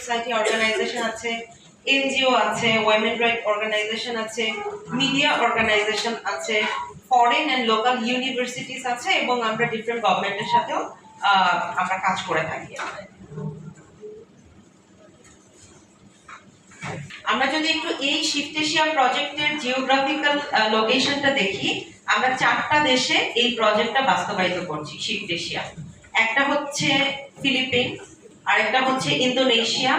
Society organisation আছে, NGO আছে, women right organisation আছে, মিডিয়া অর্গানাইজেশন আছে, ফরেন এন্ড লোকাল ইউনিভার্সিটিস আছে, এবং আমরা ডিফারেন্ট গভর্নমেন্টের সাথেও আমরা কাজ করে থাকি। আমরা যদি একটু এই শিফট এশিয়া প্রজেক্টের জিওগ্রাফিক্যাল লোকেশনটা দেখি, আমরা 4টা দেশে এই প্রজেক্টটা বাস্তবায়িত করছি শিফট এশিয়া। একটা হচ্ছে ফিলিপিন, আরেকটা হচ্ছে ইন্দোনেশিয়া,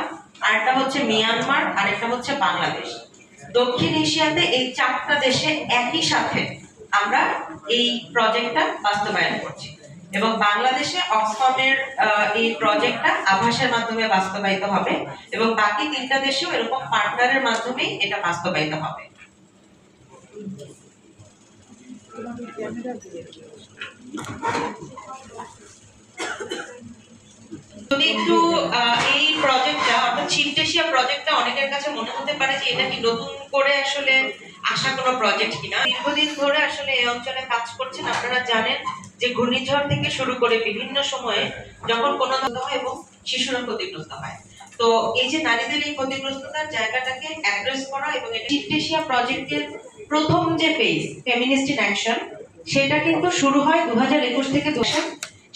আরেকটা হচ্ছে মিয়ানমার, আরেকটা হচ্ছে বাংলাদেশ। দক্ষিণ এশিয়াতে এই 4টা দেশে একই সাথে আমরা এই প্রজেক্টটা বাস্তবায়ন করছি, এবং বাংলাদেশে অক্সফামের এই প্রজেক্টটা আভাসের মাধ্যমে বাস্তবায়িত হবে, এবং বাকি 3টা দেশেও এরকম পার্টনারের মাধ্যমে এটা বাস্তবায়িত হবে। যদি একটু এই প্রজেক্টটা অর্থাৎ শিফট এশিয়া প্রজেক্টটা অনেকের কাছে মনে হতে পারে যে এটা কি নতুন করে আসলে আসা কোনো প্রজেক্ট কিনা। দীর্ঘদিন ধরে আসলে এই অঞ্চলে কাজ করছেন। আপনারা জানেন যে ঘূর্ণিঝড় থেকে শুরু করে বিভিন্ন সময়ে যখন কোনো হয় এবং শিশুরা ক্ষতিগ্রস্ত হয়, তো এই যে নারীদের এই ক্ষতিগ্রস্ততার জায়গাটাকে অ্যাড্রেস করা, এবং এটা শিফট এশিয়া প্রজেক্টের প্রথম যে ফেজ ফেমিনিস্ট ইন অ্যাকশন, সেটা কিন্তু শুরু হয় 2021 থেকে 2000।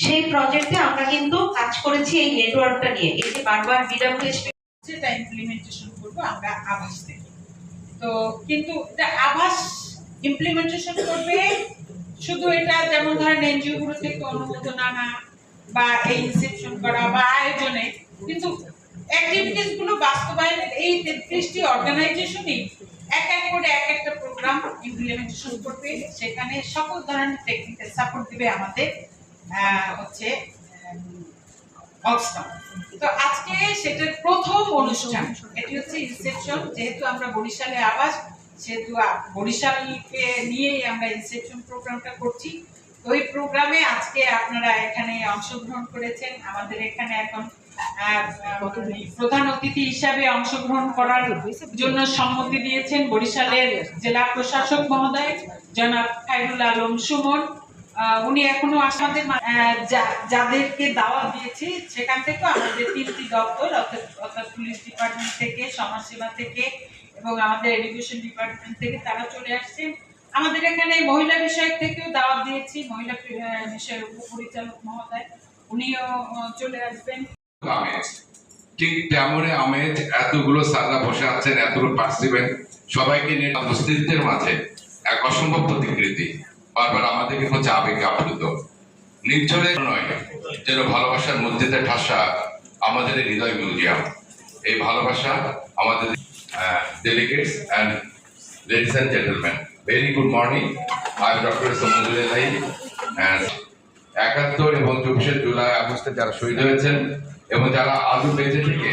সেই প্রজেক্টে আমরা কিন্তু কাজ করেছি এই নেটওয়ার্কটা নিয়ে। এই যে বারবার বিডব্লিউএসপি সেটা ইমপ্লিমেন্টেশন করব আমরা আভাস থেকে। তো কিন্তু এটা আভাস ইমপ্লিমেন্টেশন করবে শুধু এটা যেমন ধরেন এনজিও গুলো থেকে অনুমোদন আনা বা এই ইনসেপশন করা বা আয়োজনে, কিন্তু অ্যাক্টিভিটিস গুলো বাস্তবায়নের এই 33টি অর্গানাইজেশনই এক এক করে এক একটা প্রোগ্রাম ইমপ্লিমেন্টেশন করবে। সেখানে সকল ধরনের টেকনিক্যাল সাপোর্ট দিবে আমাদের হচ্ছে অক্সফাম। তো আজকে সেটার প্রথম অনুষ্ঠান, এটি হচ্ছে ইনসেপশন। যেহেতু আমরা বরিশালে আবাস, সেহেতু বরিশালকে নিয়েই আমরা ইনসেপশন প্রোগ্রামটা করছি। তো ওই প্রোগ্রামে আজকে আপনারা এখানে অংশগ্রহণ করেছেন। আমাদের এখানে এখন প্রধান অতিথি হিসাবে অংশগ্রহণ করার জন্য সম্মতি দিয়েছেন বরিশালের জেলা প্রশাসক মহোদয় জনাব খায়রুল আলম সুমন। উনি এখনো আমাদের যাদেরকে দাওয়াত দিয়েছি সেখান থেকে আমাদের 3টি দপ্তর অর্থাৎ পুলিশ ডিপার্টমেন্ট থেকে, সমাজসেবা থেকে এবং আমাদের এডুকেশন ডিপার্টমেন্ট থেকে তারা চলে আসছেন। আমাদের এখানে মহিলা বিষয়ক থেকেও দাওয়াত দিয়েছি, মহিলা বিষয়ের উপপরিচালক মহোদয়, উনিও চলে আসবেন। ঠিক তেমনই আমেজ এতগুলো স্যাররা বসে আছেন, এতগুলো পার্টিসিপেন্ট, সবাইকে নিয়ে অস্তিত্বের মাঝে এক অসম্ভব প্রতিকৃতি বারবার আমাদেরকে হচ্ছে আবেগে আপ্লুত। নির্ঝরে নয়, যেন ভালোবাসার মধ্যে ঠাসা আমাদের হৃদয় মিউজিয়াম। এই ভালোবাসা আমাদের delegates and ladies and gentlemen, very good morning. I am Dr. Samudul Elai, and 71 এবং 24 জুলাই আগস্টে যারা শহীদ হয়েছেন এবং যারা আজও বেঁচে থেকে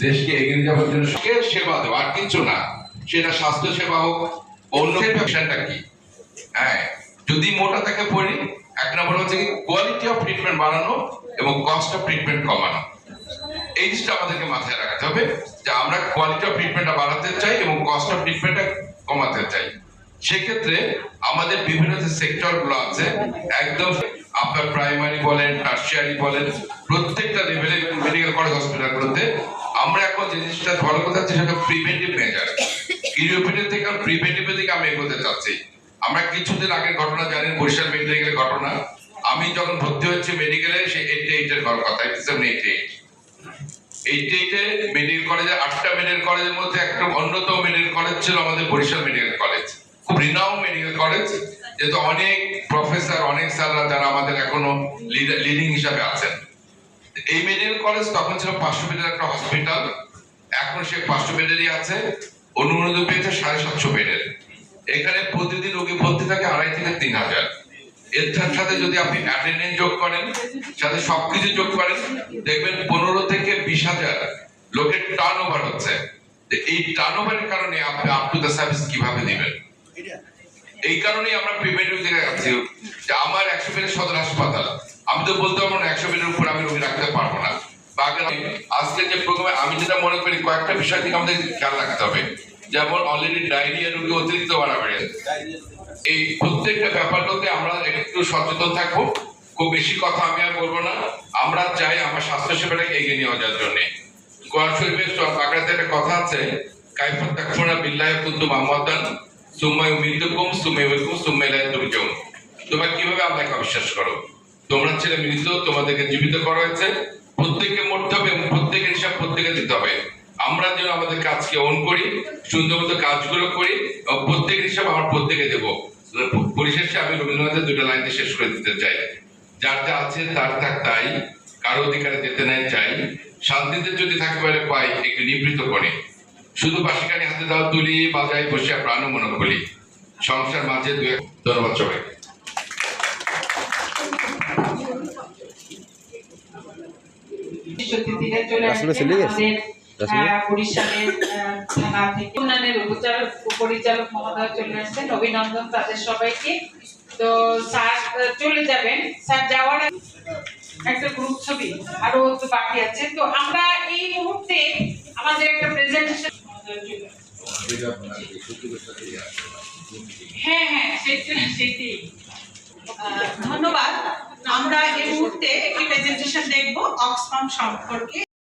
দেশকে এগিয়ে যাওয়ার জন্য সেবা দেওয়া, আর কিছু না, সেটা স্বাস্থ্য সেবা হোক, অন্য পেশেন্টটা কি। হ্যাঁ, যদি মোটা থেকে পড়ি, 1 নম্বর হচ্ছে কি কোয়ালিটি অফ ট্রিটমেন্ট বাড়ানো এবং কস্ট অফ ট্রিটমেন্ট কমানো। এই জিনিসটা আমাদেরকে মাথায় রাখতে হবে যে আমরা কোয়ালিটি অফ ট্রিটমেন্টটা বাড়াতে চাই এবং কস্ট অফ ট্রিটমেন্টটা কমাতে চাই। সেক্ষেত্রে আমাদের বিভিন্ন যে সেক্টর গুলো আছে, একদম আপনার প্রাইমারি বলেন, টার্সিয়ারি বলেন, প্রত্যেকটা লেভেলে মেডিকেল কলেজ হসপিটালগুলোতে আমরা এখন যে জিনিসটা ফলো করতে চাচ্ছি সেটা প্রিভেন্টিভ মেজার। কিউরেটিভ থেকে প্রিভেন্টিভের দিকে আমি এগোতে চাচ্ছি। আমরা কিছুদিন আগের ঘটনা জানেন, বরিশাল মেডিকেলের ঘটনা। আমি যখন ভর্তি হচ্ছি মেডিকেলে, সে 88 এর কথা, 87-88 মেডিকেল কলেজে 8টা মেডিকেল কলেজের মধ্যে একটা অন্যতম মেডিকেল কলেজ ছিল আমাদের বরিশাল মেডিকেল কলেজ। খুব রিনাউন্ড মেডিকেল কলেজ, যেহেতু অনেক প্রফেসর, অনেক স্যাররা যারা আমাদের এখনো লিডিং হিসাবে আছেন। এই মেডিকেল কলেজ তখন ছিল 500 বেডের একটা হসপিটাল, এখন সে 500 বেডেরই আছে, অনুমোদন পেয়েছে 750 বেডের। এখানে প্রতিদিন রোগী ভর্তি থাকে 2,500 থেকে 3,000। এর সাথে যদি আপনি অ্যাটেন্ডেন্স যোগ করেন, সাথে সবকিছু যোগ করেন, দেখবেন 15 থেকে 20,000 লোকের টার্নওভার হচ্ছে। এই টার্নওভারের কারণে আপনি আপ টু দ্য সার্ভিস কিভাবে দিবেন? এই কারণেই আমরা প্রিভেন্টিভ দিকে যাচ্ছি। যে আমার 100 বেডের সদর হাসপাতাল, আমি তো বলতে পারবো না 100 বেডের উপর আমি রোগী রাখতে পারবো না। আজকে যে প্রোগ্রামে আমি যেটা মনে করি, কয়েকটা বিষয় দিকে আমাদের খেয়াল রাখতে হবে। যেমন অলরেডি ডায়রিয়া রোগী অতিরিক্ত বাড়া বেড়ে, এই প্রত্যেকটা ব্যাপারটাতে আমরা একটু সচেতন থাকবো। খুব বেশি কথা আমি আর বলবো না। আমরা চাই আমার স্বাস্থ্য সেবাটাকে এগিয়ে নিয়ে যাওয়ার জন্য। কোরআন শরীফের বাকারাতে একটা কথা আছে, কাইফা তাকফুরুনা বিল্লাহি কুনতুম আমওয়াতান সুম্মা ইউমীতুকুম সুম্মা ইহয়িকুম সুম্মা ইলাইহি তুরজাউন। তোমরা কিভাবে আল্লাহকে অবিশ্বাস করো? তোমরা ছেলে মৃত, তোমাদেরকে জীবিত করা হয়েছে, প্রত্যেককে মরতে হবে এবং প্রত্যেকের হিসাব প্রত্যেকে দিতে হবে। আমরা যেন আমাদের কাজকে অন করি, সুন্দর মতো কাজগুলো করি এবং প্রত্যেকের হিসাব আমার প্রত্যেকে দেবো। পরিশেষে আমি রবীন্দ্রনাথের দুটো লাইন দিয়ে শেষ করে দিতে চাই, যার যা আছে তার থাক তাই, কারো অধিকারে যেতে নাই চাই, শান্তিতে যদি থাকিবারে পাই একটু নিবৃত করে, শুধু বাসিকানি হাতে দাও তুলি, বাজায় বসিয়া প্রাণ মন খুলি, সংসার মাঝে দুই। ধন্যবাদ সবাইকে। বরিশালের থানা থেকে উন্নয়নের পরিচালক মহোদয় চলে আসছেন, অভিনন্দন তাদের সবাইকে। তো স্যার চলে যাবেন, স্যার যাওয়ার আগে একটা গ্রুপ ছবি আরো তো বাকি আছে। তো আমরা এই মুহূর্তে আমাদের একটা প্রেজেন্টেশন, হ্যাঁ সেটি ধন্যবাদ। আমরা এই মুহূর্তে একটি প্রেজেন্টেশন দেখব অক্সফাম সম্পর্কে।